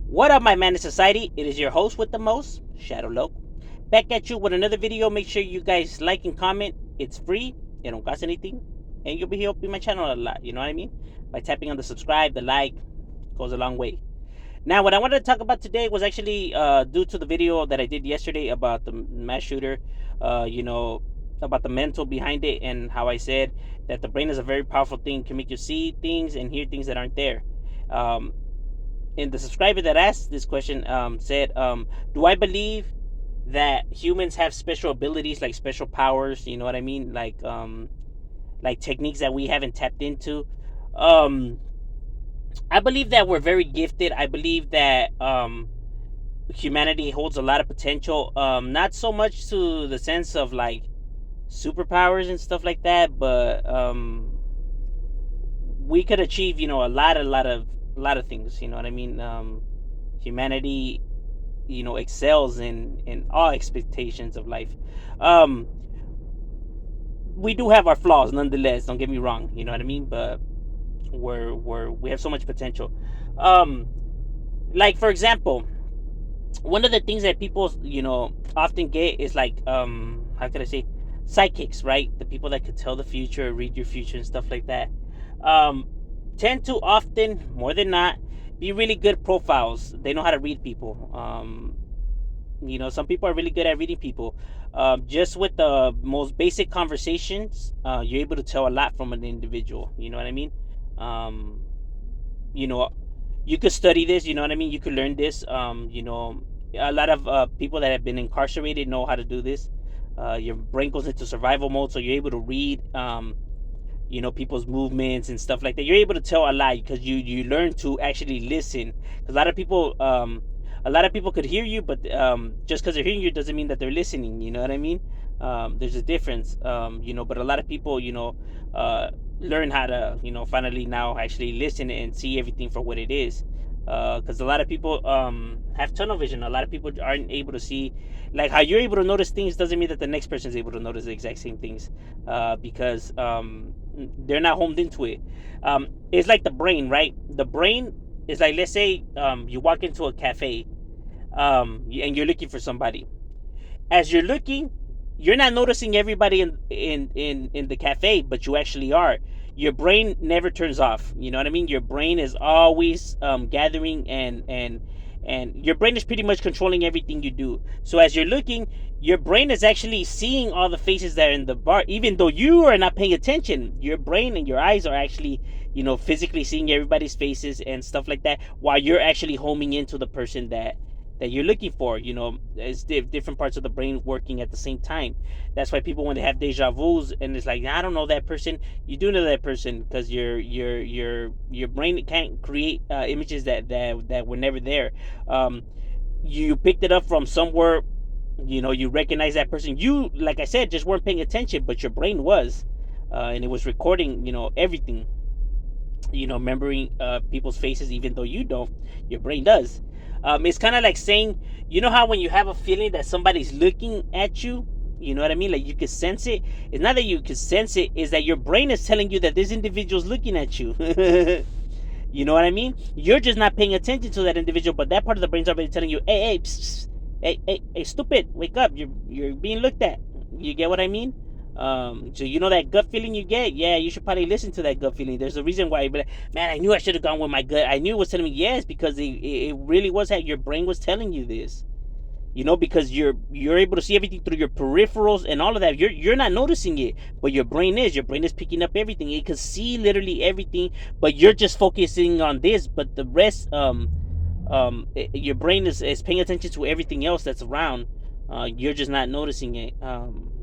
What up, my man in society? It is your host with the most, Shadow Loc. Back at you with another video. Make sure you guys like and comment. It's free. It don't cost anything. And you'll be helping my channel a lot. You know what I mean? By tapping on the subscribe, the like, goes a long way. Now, what I wanted to talk about today was actually due to the video that I did yesterday about the mass shooter. About the mental behind it, and how I said that the brain is a very powerful thing, can make you see things and hear things that aren't there. Um, and the subscriber that asked this question said, do I believe that humans have special abilities, like special powers, you know what I mean, like techniques that we haven't tapped into? um I believe that we're very gifted. I believe that humanity holds a lot of potential, not so much to the sense of like superpowers and stuff like that, but we could achieve, a lot of things, you know what I mean. Humanity, excels in all expectations of life. um we do have our flaws nonetheless, don't get me wrong, you know what I mean, but we have so much potential. um like, for example, one of the things that people, often get is like, how could I say, psychics, right? The people that could tell the future, read your future and stuff like that, um tend to often, more than not, be really good profiles. They know how to read people. Some people are really good at reading people. Just with the most basic conversations, you're able to tell a lot from an individual, you know what I mean. um you know you could study this, you know what I mean, you could learn this. A lot of people that have been incarcerated know how to do this. Your brain goes into survival mode, so you're able to read, people's movements and stuff like that. You're able to tell a lot because you learn to actually listen. Because a lot of people could hear you, but just because they're hearing you doesn't mean that they're listening, you know what I mean. There's a difference. But a lot of people, learn how to, finally now actually listen and see everything for what it is. Because a lot of people have tunnel vision. A lot of people aren't able to see, like how you're able to notice things doesn't mean that the next person is able to notice the exact same things, because they're not homed into it. It's like the brain, right? The brain is like, let's say, you walk into a cafe, and you're looking for somebody. As you're looking, you're not noticing everybody in the cafe, but you actually are. Your brain never turns off, you know what I mean. Your brain is always gathering, and your brain is pretty much controlling everything you do. So as you're looking, your brain is actually seeing all the faces that are in the bar, even though you are not paying attention. Your brain and your eyes are actually, physically seeing everybody's faces and stuff like that, while you're actually homing into the person that you're looking for. It's different parts of the brain working at the same time. That's why people, when they have deja vu's and it's like, I don't know that person, you do know that person, because your brain can't create images that were never there. You picked it up from somewhere. You recognize that person. You, like I said, just weren't paying attention, but your brain was, and it was recording, everything. Remembering people's faces, even though you don't, your brain does. It's kind of like saying, how when you have a feeling that somebody's looking at you, you know what I mean, like you could sense it. It's not that you could sense it, is that your brain is telling you that this individual's looking at you. You know what I mean. You're just not paying attention to that individual, but that part of the brain's already telling you, hey, psst, psst, hey, stupid, wake up, you're being looked at. You get what I mean? So that gut feeling you get, yeah, you should probably listen to that gut feeling. There's a reason why, but man, I knew I should have gone with my gut. I knew it was telling me yes, because it really was that your brain was telling you this. Because you're able to see everything through your peripherals and all of that. You're not noticing it, but your brain is. Your brain is picking up everything. It can see literally everything, but you're just focusing on this. But the rest, your brain is paying attention to everything else that's around. You're just not noticing it.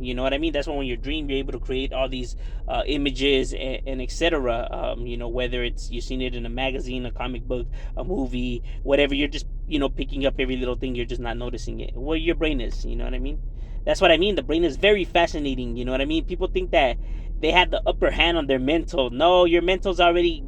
You know what I mean? That's why when you dream, you're able to create all these images and etc. Whether it's you've seen it in a magazine, a comic book, a movie, whatever. You're just picking up every little thing. You're just not noticing it. Well, your brain is. You know what I mean? That's what I mean. The brain is very fascinating. You know what I mean? People think that they have the upper hand on their mental. No, your mental's already,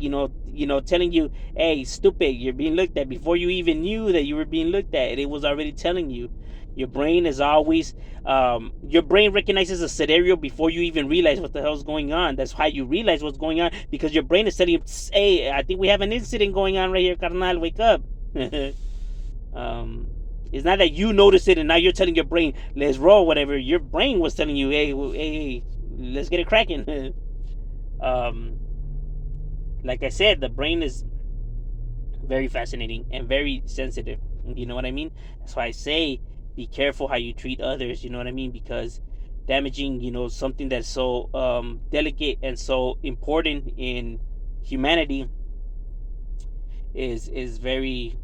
telling you, hey, stupid, you're being looked at, before you even knew that you were being looked at. It was already telling you. Your brain is always, your brain recognizes a scenario before you even realize what the hell's going on. That's how you realize what's going on, because your brain is telling you, hey, I think we have an incident going on right here, carnal, wake up. Um, it's not that you notice it and now you're telling your brain, let's roll, whatever. Your brain was telling you, hey, hey, let's get it cracking. um, like I said, the brain is very fascinating and very sensitive. You know what I mean? That's why I say be careful how you treat others. You know what I mean? Because damaging, something that's so delicate and so important in humanity is very,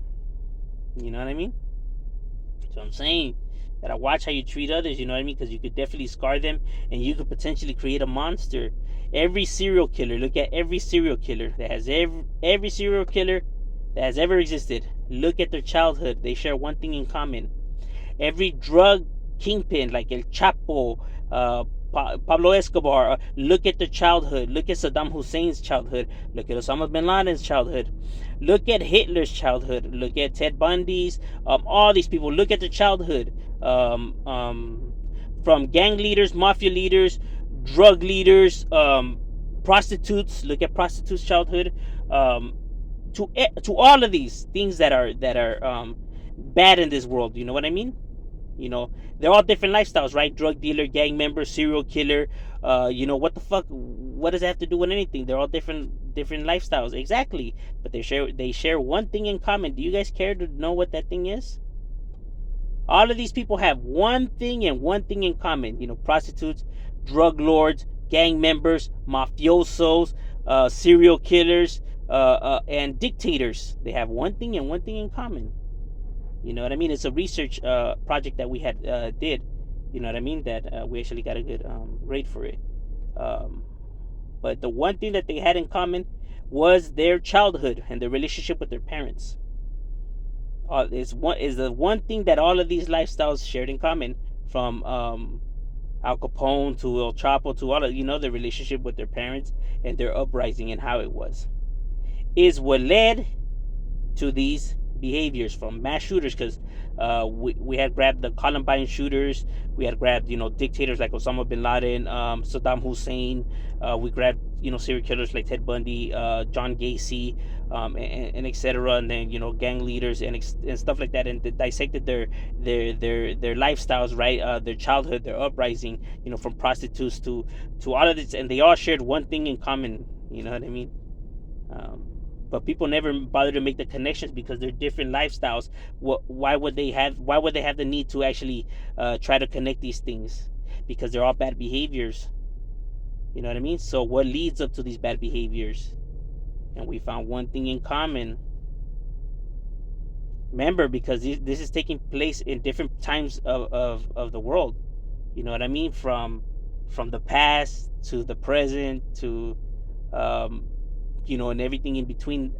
you know what I mean? So I'm saying that I watch how you treat others. You know what I mean? Because you could definitely scar them, and you could potentially create a monster. Every serial killer. Look at every serial killer that has every serial killer that has ever existed. Look at their childhood. They share one thing in common. Every drug kingpin like El Chapo, uh, Pablo Escobar, look at their childhood. Look at Saddam Hussein's childhood. Look at Osama bin Laden's childhood. Look at Hitler's childhood. Look at Ted Bundy's. All these people. Look at their childhood. From gang leaders, mafia leaders, drug leaders, prostitutes. Look at prostitutes' childhood. Um, to all of these things that are bad in this world. You know what I mean? You know, they're all different lifestyles, right? Drug dealer, gang member, serial killer. What the fuck? What does that have to do with anything? They're all different lifestyles, exactly. But they share one thing in common. Do you guys care to know what that thing is? All of these people have one thing and one thing in common. Prostitutes, drug lords, gang members, mafiosos, serial killers, and dictators. They have one thing and one thing in common. You know what I mean? It's a research project that we had did. You know what I mean? That we actually got a good grade for it. Um, but the one thing that they had in common was their childhood and their relationship with their parents. Is the one thing that all of these lifestyles shared in common, from Al Capone to El Chapo to all of the relationship with their parents and their uprising and how it was, is what led to these behaviors from mass shooters. Because we had grabbed the Columbine shooters, we had grabbed dictators like Osama bin Laden, Saddam Hussein, we grabbed serial killers like Ted Bundy, John Gacy, and etc. And then gang leaders and stuff like that, and dissected their lifestyles, right? Their childhood, their uprising, from prostitutes to all of this, and they all shared one thing in common. You know what I mean? Um, but people never bother to make the connections because they're different lifestyles. Why would they have? Why would they have the need to actually try to connect these things? Because they're all bad behaviors. You know what I mean? So what leads up to these bad behaviors? And we found one thing in common. Remember, because this is taking place in different times of the world. You know what I mean? From the past to the present to um, and everything in between,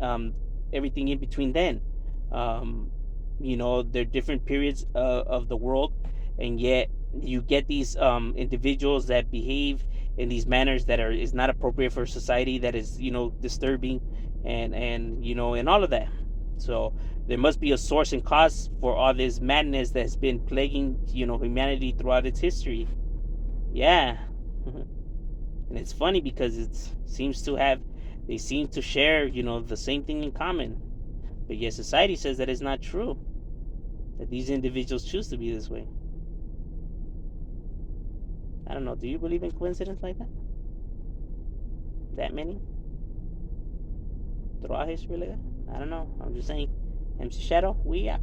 then. um, there are different periods of the world, and yet you get these individuals that behave in these manners that is not appropriate for society, that is disturbing, and all of that. So there must be a source and cause for all this madness that's been plaguing humanity throughout its history. Yeah. And it's funny because they seem to share the same thing in common, but yet society says that it's not true, that these individuals choose to be this way. I don't know, do you believe in coincidence like that? That many throughout history like that? I don't know, I'm just saying. MC Shadow, we out.